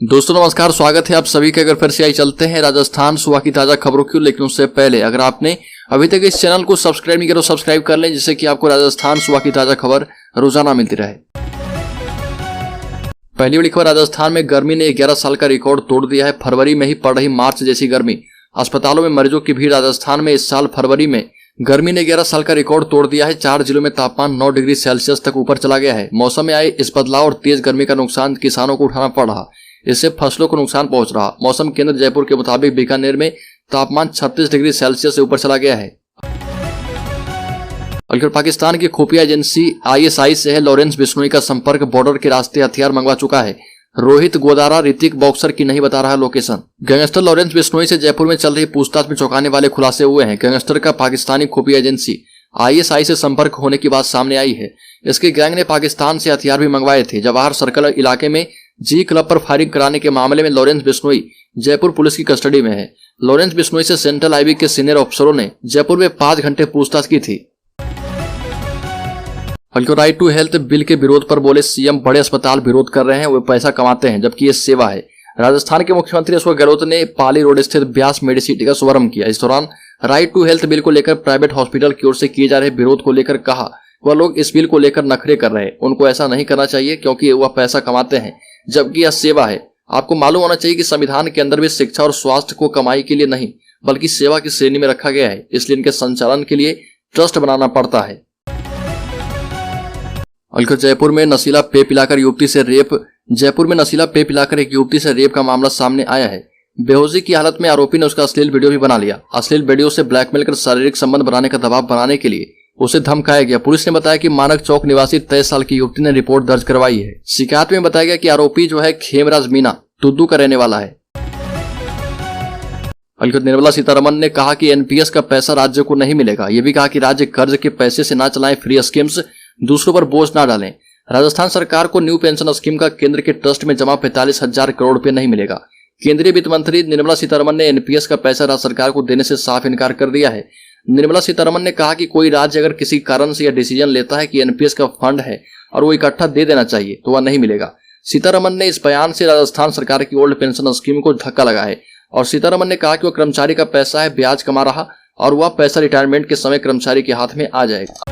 दोस्तों नमस्कार, स्वागत है आप सभी के। अगर फिर से आई चलते हैं राजस्थान सुबह की ताजा खबरों की। लेकिन उससे पहले अगर आपने अभी तक इस चैनल को सब्सक्राइब नहीं किया तो सब्सक्राइब कर लें, जिससे कि आपको राजस्थान सुबह की ताजा खबर रोजाना मिलती रहे। पहली बड़ी खबर, राजस्थान में गर्मी ने 11 साल का रिकॉर्ड तोड़ दिया है। फरवरी में ही पड़ रही मार्च जैसी गर्मी, अस्पतालों में मरीजों की भीड़। राजस्थान में इस साल फरवरी में गर्मी ने 11 साल का रिकॉर्ड तोड़ दिया है। 4 जिलों में तापमान 9 डिग्री सेल्सियस तक ऊपर चला गया है। मौसम में आए इस बदलाव और तेज गर्मी का नुकसान किसानों को उठाना पड़ रहा, इससे फसलों को नुकसान पहुंच रहा। मौसम केंद्र जयपुर के मुताबिक बीकानेर में तापमान 36 डिग्री सेल्सियस से ऊपर चला गया है। पाकिस्तान की खुफिया एजेंसी ISI से है लॉरेंस बिश्नोई का संपर्क। बॉर्डर के रास्ते हथियार मंगवा चुका है। रोहित गोदारा ऋतिक बॉक्सर की नहीं बता रहा लोकेशन। गैंगस्टर लॉरेंस बिश्नोई से जयपुर में चल रही पूछताछ में चौंकाने वाले खुलासे हुए हैं। गैंगस्टर का पाकिस्तानी खुफिया एजेंसी ISI से संपर्क होने की बात सामने आई है। इसके गैंग ने पाकिस्तान से हथियार भी मंगवाए थे। जवाहर सर्कल इलाके में जी क्लब पर फायरिंग कराने के मामले में लॉरेंस बिश्नोई जयपुर पुलिस की कस्टडी में है। लॉरेंस बिश्नोई से सेंट्रल IB के सीनियर अफसरों ने जयपुर में 5 घंटे पूछताछ की थी। राइट टू हेल्थ बिल के विरोध पर बोले CM, बड़े अस्पताल विरोध कर रहे हैं, वे पैसा कमाते हैं जबकि ये सेवा है। राजस्थान के मुख्यमंत्री अशोक गहलोत ने पाली रोड स्थित व्यास मेडिसिटी का शुभारंभ किया। इस दौरान राइट टू हेल्थ बिल को लेकर प्राइवेट हॉस्पिटल की ओर से किए जा रहे विरोध को लेकर कहा, वह लोग इस बिल को लेकर नखरे कर रहे हैं, उनको ऐसा नहीं करना चाहिए क्योंकि वह पैसा कमाते हैं जबकि यह सेवा है। आपको मालूम होना चाहिए कि संविधान के अंदर भी शिक्षा और स्वास्थ्य को कमाई के लिए नहीं बल्कि सेवा की श्रेणी में रखा गया है, इसलिए इनके संचालन के लिए ट्रस्ट बनाना पड़ता है। जयपुर में नशीला पेय पिलाकर युवती से रेप। जयपुर में नशीला पेय पिलाकर एक युवती से रेप का मामला सामने आया है। बेहोशी की हालत में आरोपी ने उसका अश्लील वीडियो भी बना लिया। अश्लील वीडियो से ब्लैकमेल कर शारीरिक संबंध बनाने का दबाव बनाने के लिए उसे धमकाया गया। पुलिस ने बताया कि मानक चौक निवासी 23 साल की युवती ने रिपोर्ट दर्ज करवाई है। शिकायत में बताया गया कि आरोपी जो है खेमराज मीना तुद्दू का रहने वाला है। निर्मला सीतारमण ने कहा कि NPS का पैसा राज्य को नहीं मिलेगा। ये भी कहा कि राज्य कर्ज के पैसे से ना चलाएं फ्री स्कीम्स, दूसरों पर बोझ ना डालें। राजस्थान सरकार को न्यू पेंशन स्कीम का केंद्र के ट्रस्ट में जमा 45,000 करोड़ रुपए नहीं मिलेगा। केंद्रीय वित्त मंत्री निर्मला सीतारमण ने NPS का पैसा राज्य सरकार को देने से साफ इनकार कर दिया है। निर्मला सीतारमण ने कहा कि कोई राज्य अगर किसी कारण से यह डिसीजन लेता है कि NPS का फंड है और वो इकट्ठा दे देना चाहिए तो वह नहीं मिलेगा। सीतारमण ने इस बयान से राजस्थान सरकार की ओल्ड पेंशन स्कीम को धक्का लगा है और सीतारमण ने कहा कि वह कर्मचारी का पैसा है, ब्याज कमा रहा और वह पैसा रिटायरमेंट के समय कर्मचारी के हाथ में आ जाएगा।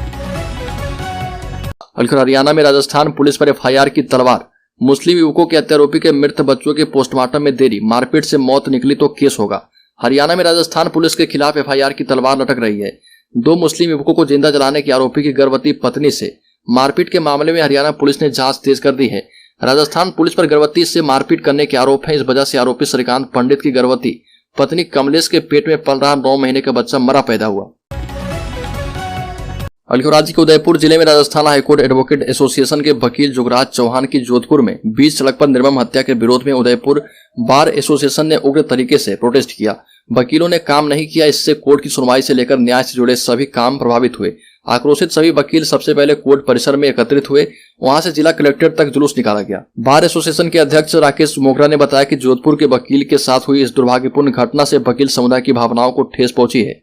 हरियाणा में राजस्थान पुलिस पर FIR की तलवार। मुस्लिम युवकों के हत्यारोपी के मृत बच्चों के पोस्टमार्टम में देरी, मारपीट से मौत निकली तो केस होगा। हरियाणा में राजस्थान पुलिस के खिलाफ FIR की तलवार लटक रही है। 2 मुस्लिम युवकों को जिंदा जलाने के आरोपी की गर्भवती पत्नी से मारपीट के मामले में हरियाणा पुलिस ने जांच तेज कर दी है। राजस्थान पुलिस पर गर्भवती से मारपीट करने के आरोप है। इस वजह से आरोपी श्रीकांत पंडित की गर्भवती पत्नी कमलेश के पेट में पल रहा 9 महीने का बच्चा मरा पैदा हुआ। राज्य के उदयपुर जिले में राजस्थान हाईकोर्ट एडवोकेट एसोसिएशन के वकील जुगराज चौहान की जोधपुर में बीच सड़क पर निर्मम हत्या के विरोध में उदयपुर बार एसोसिएशन ने उग्र तरीके से प्रोटेस्ट किया। वकीलों ने काम नहीं किया, इससे कोर्ट की सुनवाई से लेकर न्याय से जुड़े सभी काम प्रभावित हुए। आक्रोशित सभी वकील सबसे पहले कोर्ट परिसर में एकत्रित हुए, वहां से जिला कलेक्ट्रेट तक जुलूस निकाला गया। बार एसोसिएशन के अध्यक्ष राकेश मोगरा ने बताया कि जोधपुर के वकील के साथ हुई इस दुर्भाग्यपूर्ण घटना से वकील समुदाय की भावनाओं को ठेस पहुंची है।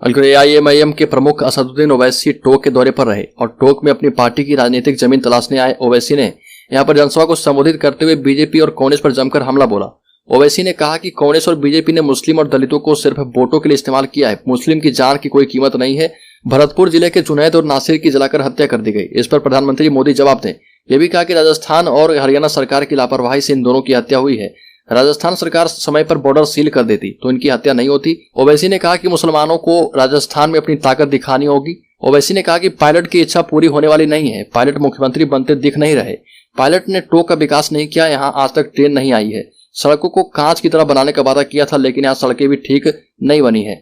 AIMIM के प्रमुख असदुद्दीन ओवैसी टोक के दौरे पर रहे और टोक में अपनी पार्टी की राजनीतिक जमीन तलाशने आए ओवैसी ने यहां पर जनसभा को संबोधित करते हुए बीजेपी और कांग्रेस पर जमकर हमला बोला। ओवैसी ने कहा कि कांग्रेस और बीजेपी ने मुस्लिम और दलितों को सिर्फ वोटों के लिए इस्तेमाल किया है। मुस्लिम की जान की कोई कीमत नहीं है। भरतपुर जिले के जुनैद और नासिर की जलाकर हत्या कर दी गई। इस पर प्रधानमंत्री मोदी जवाब दें। यह भी कहा कि राजस्थान और हरियाणा सरकार की लापरवाही से इन दोनों की हत्या हुई है। राजस्थान सरकार समय पर बॉर्डर सील कर देती तो इनकी हत्या नहीं होती। ओवैसी ने कहा कि मुसलमानों को राजस्थान में अपनी ताकत दिखानी होगी। ओवैसी ने कहा कि पायलट की इच्छा पूरी होने वाली नहीं है। पायलट मुख्यमंत्री बनते दिख नहीं रहे। पायलट ने टोक का विकास नहीं किया। यहाँ आज तक ट्रेन नहीं आई है। सड़कों को कांच की तरह बनाने का वादा किया था, लेकिन यहाँ सड़कें भी ठीक नहीं बनी है।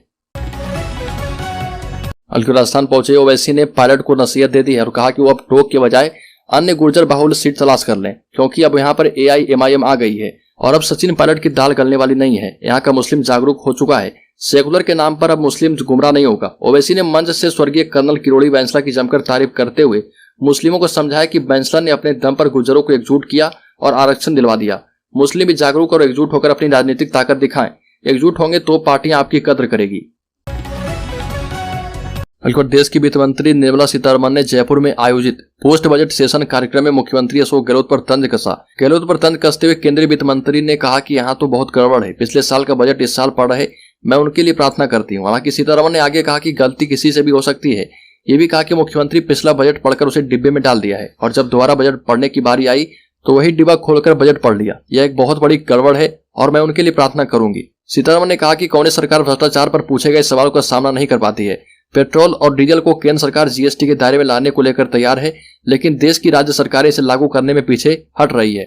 राजस्थान पहुंचे ओवैसी ने पायलट को नसीहत दे दी है और कहा कि वो अब टोक के बजाय अन्य गुर्जर बाहुल्य सीट तलाश कर लें, क्योंकि अब यहाँ पर AIMIM आ गई है और अब सचिन पायलट की दाल गलने वाली नहीं है। यहाँ का मुस्लिम जागरूक हो चुका है। सेकुलर के नाम पर अब मुस्लिम गुमराह नहीं होगा। ओवैसी ने मंच से स्वर्गीय कर्नल किरोड़ी बैंसला की जमकर तारीफ करते हुए मुस्लिमों को समझाया कि बैंसला ने अपने दम पर गुर्जरों को एकजुट किया और आरक्षण दिलवा दिया। मुस्लिम भी जागरूक और एकजुट होकर अपनी राजनीतिक ताकत दिखाएं। एकजुट होंगे तो पार्टियां आपकी कद्र करेगी। बल्कि देश की वित्त मंत्री निर्मला सीतारमण ने जयपुर में आयोजित पोस्ट बजट सेशन कार्यक्रम में मुख्यमंत्री अशोक गहलोत पर तंज कसा। गहलोत पर तंज कसते हुए केंद्रीय वित्त मंत्री ने कहा कि यहाँ तो बहुत गड़बड़ है, पिछले साल का बजट इस साल पड़ रहे, मैं उनके लिए प्रार्थना करती हूँ। हालांकि सीतारमण ने आगे कहा कि गलती किसी से भी हो सकती है। ये भी कहा कि मुख्यमंत्री पिछला बजट पढ़कर उसे डिब्बे में डाल दिया है और जब दोबारा बजट पढ़ने की बारी आई तो वही डिब्बा खोलकर बजट पढ़ लिया। यह एक बहुत बड़ी गड़बड़ है और मैं उनके लिए प्रार्थना करूंगी। सीतारमण ने कहा कि कांग्रेस सरकार भ्रष्टाचार पर पूछे गए सवालों का सामना नहीं कर पाती है। पेट्रोल और डीजल को केंद्र सरकार जीएसटी के दायरे में लाने को लेकर तैयार है, लेकिन देश की राज्य सरकारें इसे लागू करने में पीछे हट रही है।